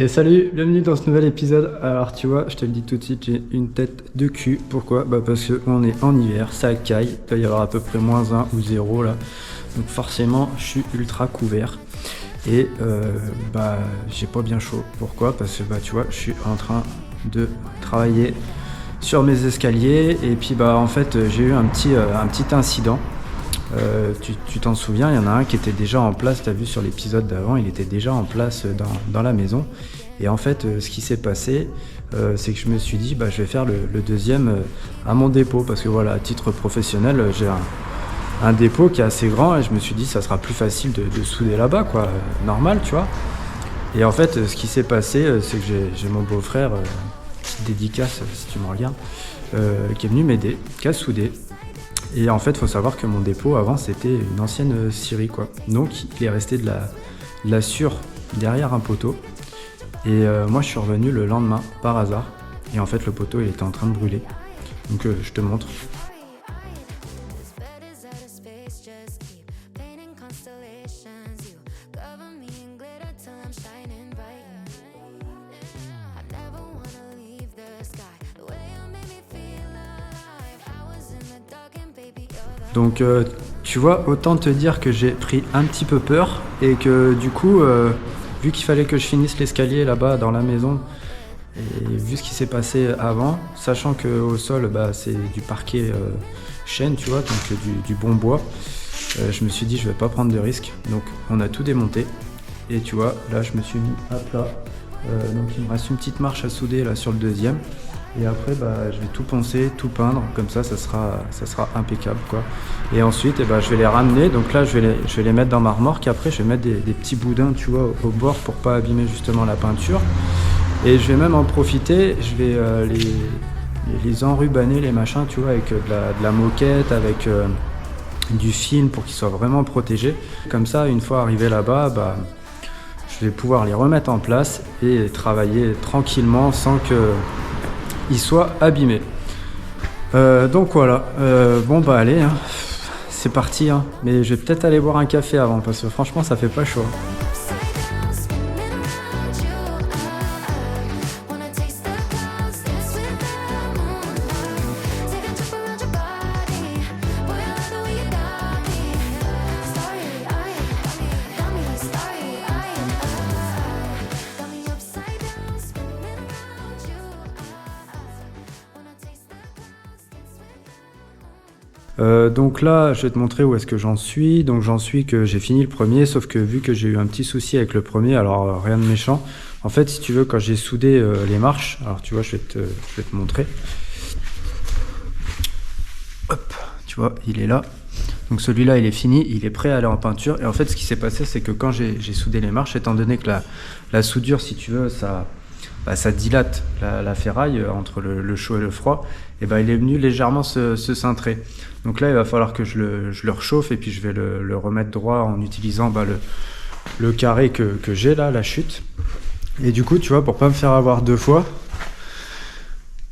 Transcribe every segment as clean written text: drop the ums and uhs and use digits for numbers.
Et salut, bienvenue dans ce nouvel épisode. Alors tu vois, je te le dis tout de suite, j'ai une tête de cul. Pourquoi ? Parce qu'on est en hiver, ça caille, il doit y avoir à peu près -1 ou 0 là. Donc forcément, je suis ultra couvert. Et j'ai pas bien chaud. Pourquoi ? Parce que tu vois, je suis en train de travailler sur mes escaliers. Et puis en fait, j'ai eu un petit incident. Tu t'en souviens, il y en a un qui était déjà en place, tu as vu sur l'épisode d'avant, il était déjà en place dans la maison. Et en fait, ce qui s'est passé, c'est que je me suis dit, je vais faire le deuxième à mon dépôt. Parce que voilà, à titre professionnel, j'ai un dépôt qui est assez grand et je me suis dit, ça sera plus facile de souder là-bas, quoi, normal, tu vois. Et en fait, ce qui s'est passé, c'est que j'ai mon beau-frère, petite dédicace si tu me regardes, qui est venu m'aider, qui a soudé. Et en fait, il faut savoir que mon dépôt, avant, c'était une ancienne scierie, quoi. Donc, il est resté de la sciure derrière un poteau. Et moi, je suis revenu le lendemain, par hasard. Et en fait, le poteau, il était en train de brûler. Donc, je te montre. Donc tu vois, autant te dire que j'ai pris un petit peu peur et que du coup, vu qu'il fallait que je finisse l'escalier là-bas dans la maison et vu ce qui s'est passé avant, sachant qu'au sol c'est du parquet chêne, tu vois, donc du bon bois, je me suis dit je vais pas prendre de risques. Donc on a tout démonté et tu vois, là je me suis mis à plat. Donc il me reste une petite marche à souder là sur le deuxième. Et après, je vais tout poncer, tout peindre, comme ça sera impeccable, quoi. Et ensuite, je vais les ramener. Donc là, je vais les mettre dans ma remorque. Après, je vais mettre des petits boudins, tu vois, au bord pour pas abîmer justement la peinture. Et je vais même en profiter. Je vais les enrubanner, les machins, tu vois, avec de la moquette, avec du film pour qu'ils soient vraiment protégés. Comme ça, une fois arrivé là-bas, je vais pouvoir les remettre en place et travailler tranquillement sans que il soit abîmé. Donc voilà, allez, hein. C'est parti, hein. Mais je vais peut-être aller boire un café avant parce que franchement ça fait pas chaud. Donc là, je vais te montrer où est-ce que j'en suis. Donc j'en suis que j'ai fini le premier, sauf que vu que j'ai eu un petit souci avec le premier, alors rien de méchant. En fait, si tu veux, quand j'ai soudé les marches, alors tu vois, je vais te montrer. Hop, tu vois, il est là. Donc celui-là, il est fini, il est prêt à aller en peinture. Et en fait, ce qui s'est passé, c'est que quand j'ai soudé les marches, étant donné que la soudure, si tu veux, ça dilate la ferraille entre le chaud et le froid, et il est venu légèrement se cintrer. Donc là, il va falloir que je le réchauffe et puis je vais le remettre droit en utilisant le carré que j'ai là, la chute. Et du coup, tu vois, pour pas me faire avoir deux fois,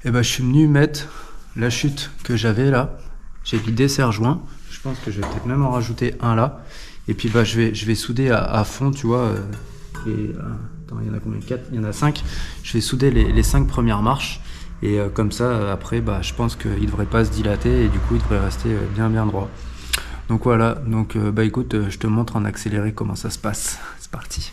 je suis venu mettre la chute que j'avais là. J'ai vidé serre-joint. Je pense que je vais peut-être même en rajouter un là. Et puis je vais souder à fond, tu vois. Attends, il y en a combien ? 4 ? Il y en a 5. Je vais souder les 5 premières marches. Et comme ça, après, je pense qu'il ne devrait pas se dilater et du coup, il devrait rester bien droit. Donc voilà, donc écoute, je te montre en accéléré comment ça se passe. C'est parti.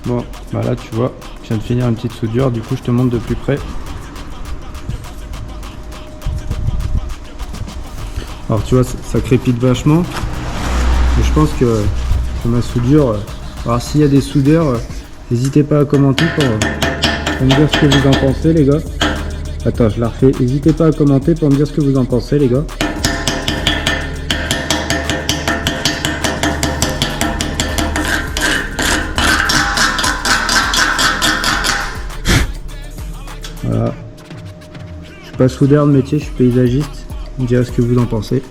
Bon, là tu vois, je viens de finir une petite soudure, du coup je te montre de plus près. Alors tu vois, ça crépite vachement. Et je pense que ma soudure, Alors s'il y a des soudeurs, n'hésitez pas à commenter pour me dire ce que vous en pensez les gars. Attends, je la refais. N'hésitez pas à commenter pour me dire ce que vous en pensez les gars. Voilà. Je suis pas soudeur de métier, je suis paysagiste. Vous me direz ce que vous en pensez.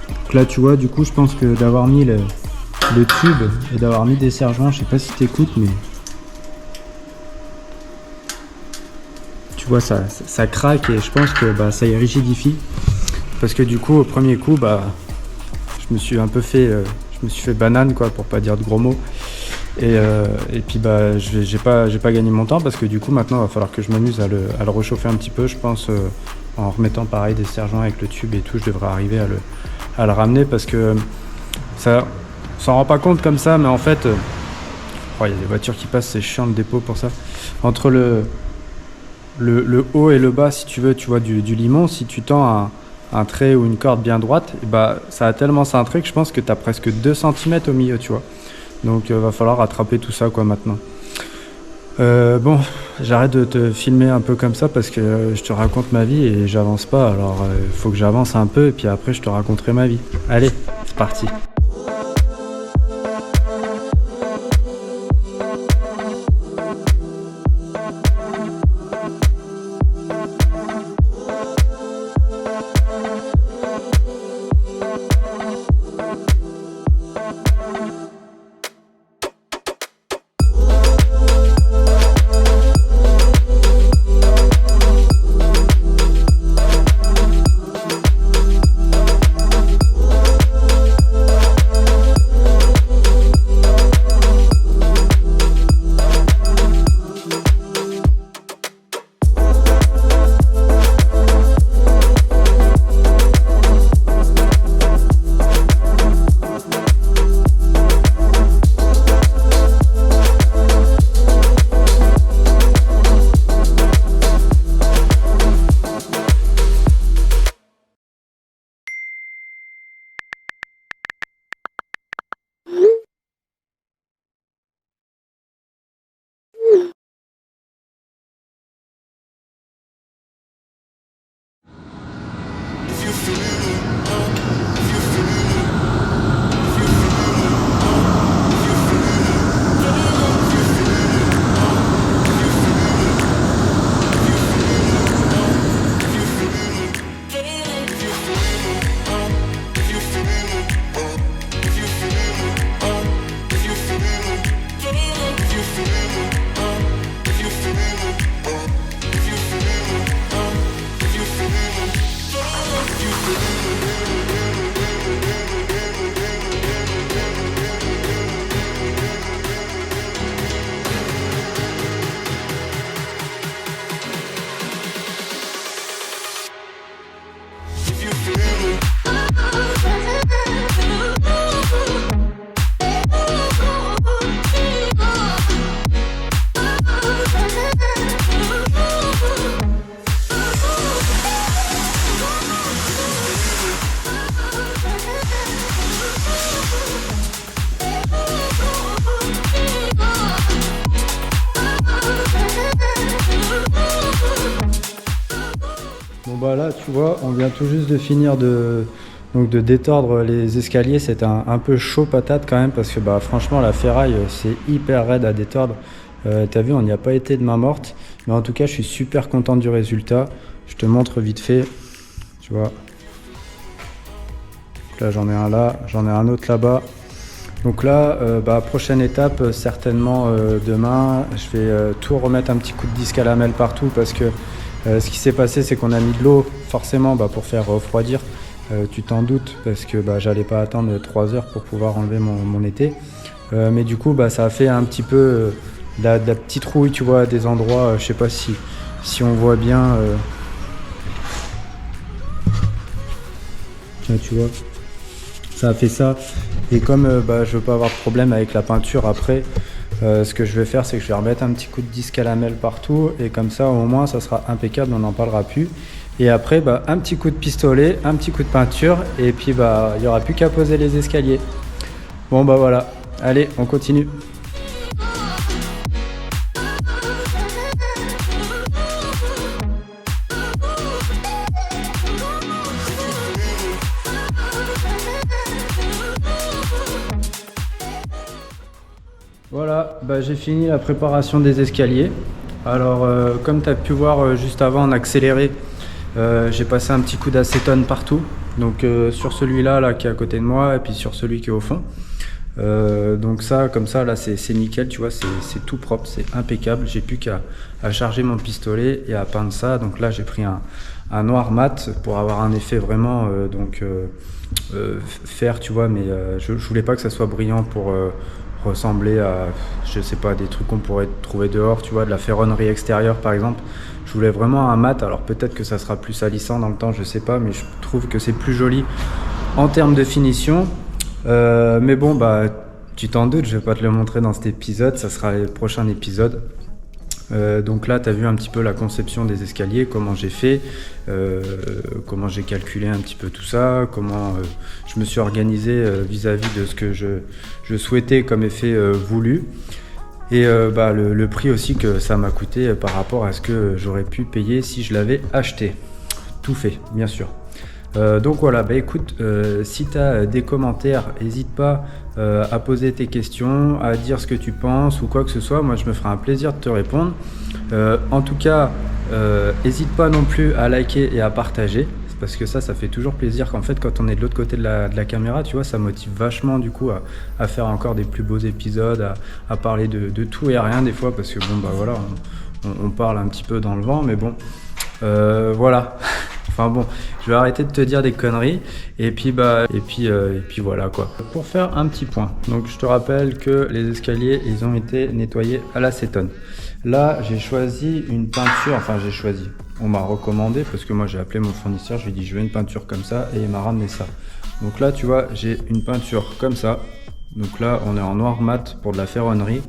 Donc là tu vois, du coup je pense que d'avoir mis le tube et d'avoir mis des serre-joints, je sais pas si t'écoutes, mais tu vois ça craque et je pense que bah, ça y rigidifie. Parce que du coup au premier coup bah je me suis un peu fait banane quoi, pour pas dire de gros mots. Et puis bah j'ai pas gagné mon temps parce que du coup maintenant il va falloir que je m'amuse à le réchauffer un petit peu, je pense, en remettant pareil des serre-joints avec le tube et tout. Je devrais arriver à le ramener parce que ça on s'en rend pas compte comme ça, mais en fait il y a des voitures qui passent, c'est chiant le dépôt pour ça. Entre le haut et le bas, si tu veux, tu vois du limon, si tu tends un trait ou une corde bien droite, et bah ça a tellement cintré que je pense que tu as presque 2 cm au milieu, tu vois. Donc va falloir rattraper tout ça quoi maintenant. Bon, j'arrête de te filmer un peu comme ça parce que je te raconte ma vie et j'avance pas, alors il faut que j'avance un peu et puis après je te raconterai ma vie. Allez, c'est parti. Bon bah là tu vois, on vient tout juste de finir de détordre les escaliers. C'était un peu chaud patate quand même parce que bah franchement la ferraille c'est hyper raide à détordre. T'as vu, on n'y a pas été de main morte, mais en tout cas je suis super content du résultat. Je te montre vite fait, tu vois. Donc là j'en ai un là, j'en ai un autre là-bas. Donc là, prochaine étape, certainement demain, je vais tout remettre un petit coup de disque à lamelle partout parce que ce qui s'est passé, c'est qu'on a mis de l'eau forcément pour faire refroidir. Tu t'en doutes parce que j'allais pas attendre 3 heures pour pouvoir enlever mon été. Mais du coup, ça a fait un petit peu de la petite rouille, tu vois, à des endroits, je sais pas si on voit bien. Là, tu vois, ça a fait ça. Et comme je veux pas avoir de problème avec la peinture après, ce que je vais faire, c'est que je vais remettre un petit coup de disque à lamelle partout et comme ça au moins ça sera impeccable, on n'en parlera plus. Et après un petit coup de pistolet, un petit coup de peinture et puis il n'y aura plus qu'à poser les escaliers. Bon voilà, Allez, on continue. Voilà, j'ai fini la préparation des escaliers. Alors, comme tu as pu voir juste avant en accéléré, j'ai passé un petit coup d'acétone partout. Donc sur celui-là là, qui est à côté de moi et puis sur celui qui est au fond. Donc ça, comme ça, là c'est nickel, tu vois, c'est tout propre, c'est impeccable. J'ai plus qu'à charger mon pistolet et à peindre ça. Donc là j'ai pris un noir mat pour avoir un effet vraiment fer, tu vois, mais je voulais pas que ça soit brillant pour ressembler à, je sais pas, des trucs qu'on pourrait trouver dehors, tu vois, de la ferronnerie extérieure par exemple. Je voulais vraiment un mat, alors peut-être que ça sera plus salissant dans le temps, je sais pas, mais je trouve que c'est plus joli en termes de finition. Mais bon, tu t'en doutes, je vais pas te le montrer dans cet épisode, ça sera le prochain épisode. Donc là, tu as vu un petit peu la conception des escaliers, comment j'ai fait, comment j'ai calculé un petit peu tout ça, comment je me suis organisé vis-à-vis de ce que je souhaitais comme effet voulu. Et le prix aussi que ça m'a coûté par rapport à ce que j'aurais pu payer si je l'avais acheté. Tout fait, bien sûr. Donc voilà, écoute, si tu as des commentaires, n'hésite pas à poser tes questions, à dire ce que tu penses ou quoi que ce soit. Moi, je me ferai un plaisir de te répondre. En tout cas, n'hésite pas non plus à liker et à partager. Parce que ça fait toujours plaisir qu'en fait, quand on est de l'autre côté de la caméra, tu vois, ça motive vachement du coup à faire encore des plus beaux épisodes, à parler de tout et rien des fois, parce que bon, voilà, on parle un petit peu dans le vent, mais bon, voilà. Enfin bon, je vais arrêter de te dire des conneries et puis voilà quoi. Pour faire un petit point, donc je te rappelle que les escaliers, ils ont été nettoyés à l'acétone. Là, j'ai choisi une peinture, on m'a recommandé parce que moi j'ai appelé mon fournisseur, je lui ai dit je veux une peinture comme ça et il m'a ramené ça. Donc là, tu vois, j'ai une peinture comme ça. Donc là, on est en noir mat pour de la ferronnerie.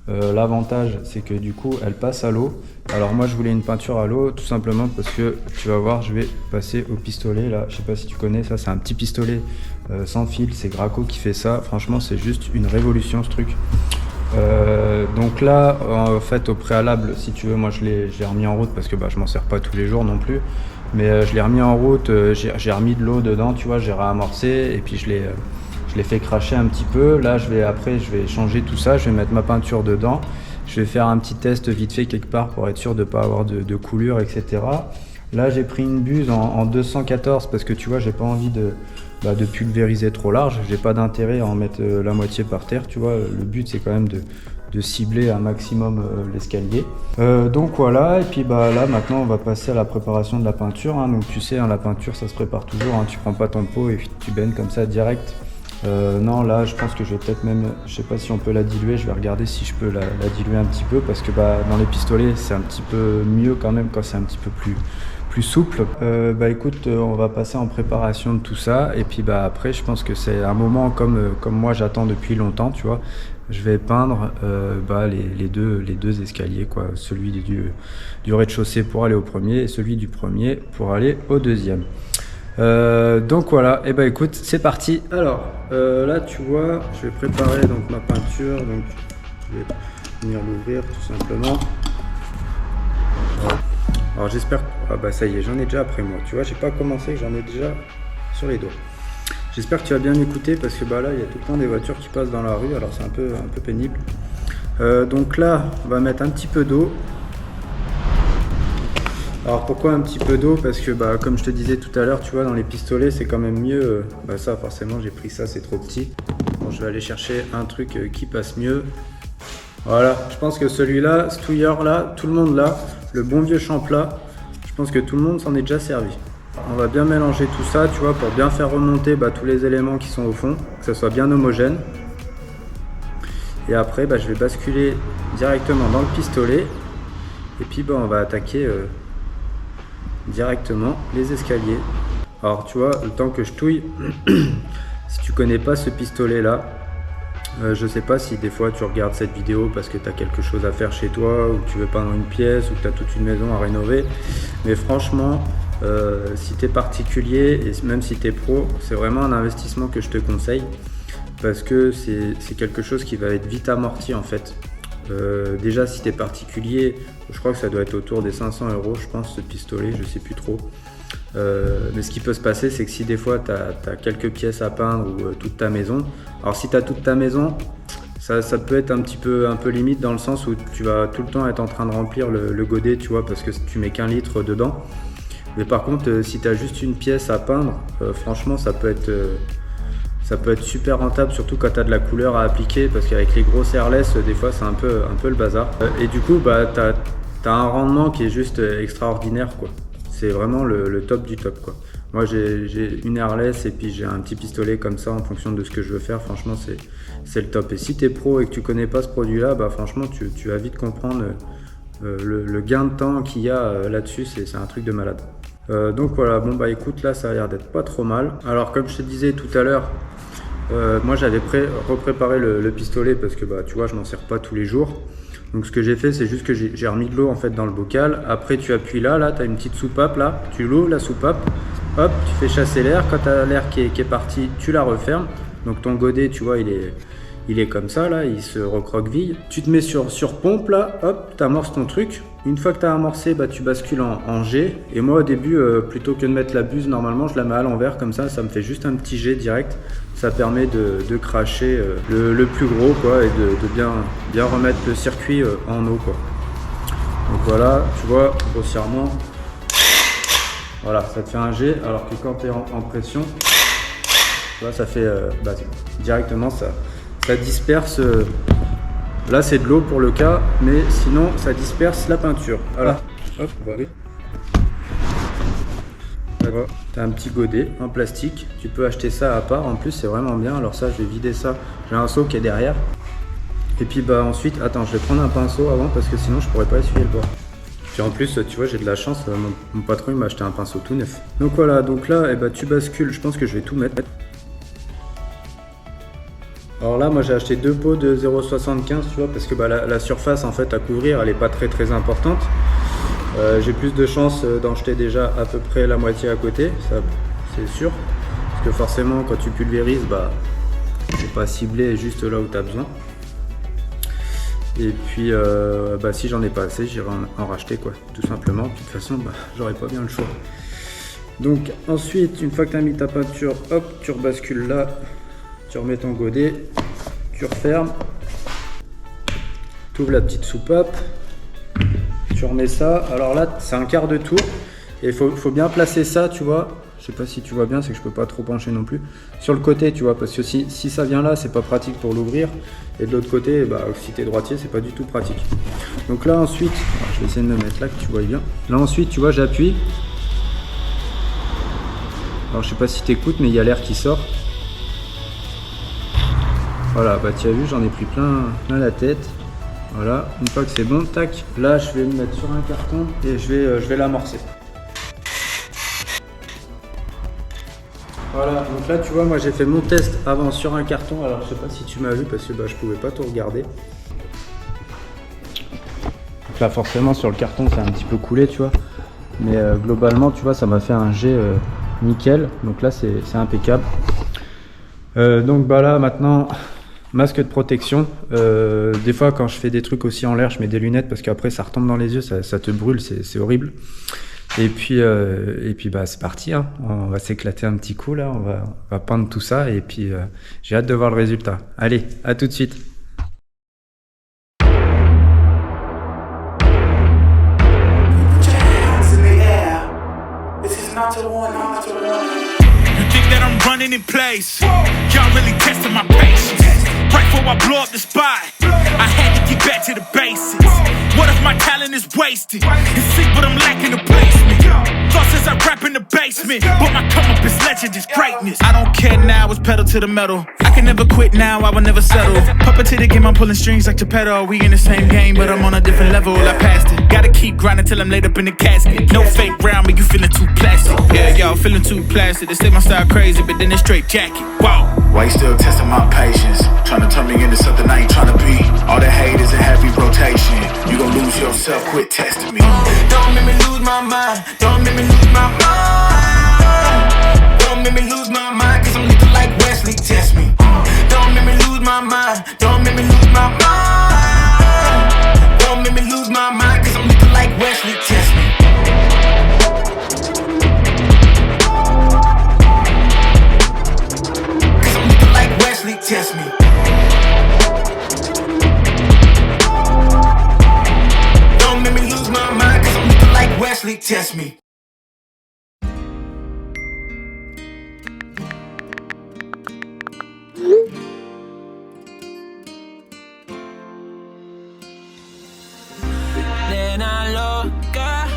L'avantage c'est que du coup elle passe à l'eau. Alors moi je voulais une peinture à l'eau tout simplement parce que tu vas voir, je vais passer au pistolet là, je sais pas si tu connais ça, c'est un petit pistolet sans fil, c'est Graco qui fait ça, franchement c'est juste une révolution ce truc. Donc là en fait au préalable, si tu veux, moi je l'ai remis en route parce que je m'en sers pas tous les jours non plus, mais je l'ai remis en route, j'ai remis de l'eau dedans, tu vois, j'ai réamorcé et puis je l'ai fait cracher un petit peu. Là je vais changer tout ça, je vais mettre ma peinture dedans, je vais faire un petit test vite fait quelque part pour être sûr de ne pas avoir de coulure, etc. Là j'ai pris une buse en 214 parce que tu vois j'ai pas envie de pulvériser trop large, j'ai pas d'intérêt à en mettre la moitié par terre, tu vois, le but c'est quand même de cibler un maximum l'escalier. Donc voilà, et puis là maintenant on va passer à la préparation de la peinture, hein. Donc tu sais, hein, la peinture ça se prépare toujours, hein. Tu prends pas ton pot et puis tu baignes comme ça direct. Non, là je pense que je vais peut-être même, je sais pas si on peut la diluer, je vais regarder si je peux la diluer un petit peu parce que dans les pistolets c'est un petit peu mieux quand même quand c'est un petit peu plus souple. Écoute, on va passer en préparation de tout ça et puis après je pense que c'est un moment comme moi j'attends depuis longtemps, tu vois. Je vais peindre les deux escaliers, quoi, celui du rez-de-chaussée pour aller au premier et celui du premier pour aller au deuxième. Donc voilà, et écoute, c'est parti. Alors là tu vois, je vais préparer donc ma peinture, donc je vais venir l'ouvrir tout simplement. Alors j'espère que ça y est, j'en ai déjà après moi, tu vois, j'ai pas commencé, j'en ai déjà sur les doigts. J'espère que tu vas bien m'écouter parce que là il y a tout le temps des voitures qui passent dans la rue, alors c'est un peu pénible. Donc là on va mettre un petit peu d'eau. Alors pourquoi un petit peu d'eau? Parce que comme je te disais tout à l'heure, tu vois, dans les pistolets c'est quand même mieux. Ça forcément j'ai pris ça, c'est trop petit. Bon, je vais aller chercher un truc qui passe mieux. Voilà, je pense que celui-là, ce touilleur là, tout le monde là, le bon vieux champlat, je pense que tout le monde s'en est déjà servi. On va bien mélanger tout ça, tu vois, pour bien faire remonter tous les éléments qui sont au fond, que ça soit bien homogène. Et après, je vais basculer directement dans le pistolet. Et puis on va attaquer directement les escaliers. Alors tu vois, le temps que je touille, si tu connais pas ce pistolet là, je sais pas si des fois tu regardes cette vidéo parce que tu as quelque chose à faire chez toi ou que tu veux peindre une pièce ou que tu as toute une maison à rénover, mais franchement si tu es particulier et même si tu es pro, c'est vraiment un investissement que je te conseille parce que c'est quelque chose qui va être vite amorti en fait. Déjà si t'es particulier, je crois que ça doit être autour des 500 €, je pense, ce pistolet, je sais plus trop. Mais ce qui peut se passer, c'est que si des fois t'as quelques pièces à peindre ou toute ta maison, alors si t'as toute ta maison, ça peut être un peu limite dans le sens où tu vas tout le temps être en train de remplir le godet, tu vois, parce que tu mets qu'1 litre dedans. Mais par contre, si t'as juste une pièce à peindre, franchement ça peut être super rentable, surtout quand tu as de la couleur à appliquer, parce qu'avec les grosses airless, des fois c'est un peu le bazar. Et du coup, bah, tu as un rendement qui est juste extraordinaire, quoi. C'est vraiment le top du top, quoi. Moi j'ai une airless et puis j'ai un petit pistolet comme ça en fonction de ce que je veux faire. Franchement, c'est le top. Et si tu es pro et que tu connais pas ce produit-là, bah, franchement, tu vas vite comprendre le gain de temps qu'il y a là-dessus. C'est un truc de malade. Donc voilà, bon bah écoute, là ça a l'air d'être pas trop mal. Alors comme je te disais tout à l'heure, moi j'avais repréparé le pistolet parce que bah tu vois, je m'en sers pas tous les jours. Donc ce que j'ai fait, c'est juste que j'ai remis de l'eau en fait dans le bocal. Après tu appuies là tu as une petite soupape là, tu l'ouvres la soupape, hop, tu fais chasser l'air. Quand tu as l'air qui est parti, tu la refermes. Donc ton godet, tu vois, il est comme ça là, il se recroqueville. Tu te mets sur pompe là, hop, tu amorces ton truc. Une fois que tu as amorcé, bah, tu bascules en G. Et moi au début, plutôt que de mettre la buse, normalement je la mets à l'envers comme ça me fait juste un petit G direct. Ça permet de cracher le plus gros, quoi, et de bien remettre le circuit en eau, quoi. Donc voilà, tu vois, grossièrement, voilà, ça te fait un G, alors que quand tu es en pression, tu vois, ça fait directement ça disperse. Là c'est de l'eau pour le cas, mais sinon ça disperse la peinture. Voilà, hop, voilà. Tu as un petit godet en plastique, tu peux acheter ça à part, en plus c'est vraiment bien. Alors ça, je vais vider ça, j'ai un seau qui est derrière. Et puis bah ensuite, attends, je vais prendre un pinceau avant parce que sinon je pourrais pas essuyer le bois. Puis en plus, tu vois, j'ai de la chance, mon patron il m'a acheté un pinceau tout neuf. Donc voilà, donc là, tu bascules, je pense que je vais tout mettre. Alors là, moi j'ai acheté 2 pots de 0,75, tu vois, parce que bah, la surface en fait à couvrir, elle est pas très importante. J'ai plus de chances d'en jeter déjà à peu près la moitié à côté, ça c'est sûr. Parce que forcément, quand tu pulvérises, bah, c'est pas ciblé juste là où tu as besoin. Et puis, bah, si j'en ai pas assez, j'irai en racheter, quoi, tout simplement. Puis, de toute façon, bah, j'aurais pas bien le choix. Donc ensuite, une fois que tu as mis ta peinture, hop, tu rebascules là, tu remets ton godet, tu refermes, tu ouvres la petite soupape. Tu remets ça, alors là c'est un quart de tour et il faut bien placer ça, tu vois. Je sais pas si tu vois bien, c'est que je peux pas trop pencher non plus. Sur le côté, tu vois, parce que si ça vient là, c'est pas pratique pour l'ouvrir. Et de l'autre côté, bah, si tu es droitier, c'est pas du tout pratique. Donc là ensuite, je vais essayer de me mettre là que tu vois bien. Là ensuite, tu vois, j'appuie. Alors je sais pas si tu écoutes, mais il y a l'air qui sort. Voilà, bah tu as vu, j'en ai pris plein la tête. Voilà, une fois que c'est bon, tac, là je vais me mettre sur un carton et je vais l'amorcer. Voilà, donc là tu vois, moi j'ai fait mon test avant sur un carton, alors je sais pas si tu m'as vu parce que bah, je pouvais pas tout regarder. Donc là forcément sur le carton c'est un petit peu coulé, tu vois, mais globalement tu vois ça m'a fait un jet nickel, donc là c'est impeccable. Donc bah là maintenant... Masque de protection, des fois quand je fais des trucs aussi en l'air, je mets des lunettes parce qu'après ça retombe dans les yeux, ça te brûle, c'est horrible. Et puis bah c'est parti, hein. On va s'éclater un petit coup là, on va peindre tout ça et puis j'ai hâte de voir le résultat. Allez, à tout de suite. Running in place, y'all really testing my patience. Right before I blow up the spot, I had to get back to the basics. What if my talent is wasted? It's sick, but I'm lacking the placement. Thought since I rap in the basement, but my come up is legend, is greatness. I don't care now, it's pedal to the metal. I can never quit now, I will never settle. Puppet to the game, I'm pulling strings like Geppetto. We in the same game, but I'm on a different level. I passed it. Gotta keep grinding till I'm laid up in the casket. No fake round, but you feeling too plastic. Yeah, y'all feeling too plastic. They say my style crazy, but then it's straight jacket. Wow. Why you still testing my patience? Trying to turn me into something I ain't trying to be. All the hate is a heavy rotation. You gon' lose yourself, quit testing me. Don't make me lose my mind. Don't make me lose my mind. Don't make me lose my mind, cause I'm lethal like Wesley, test me. Don't make Nena loca,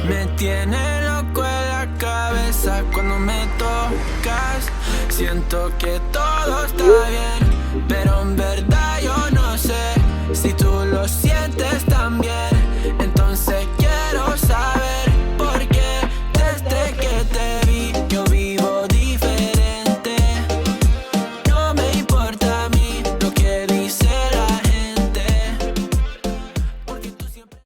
me tiene loco en la cabeza cuando me tocas. Siento que todo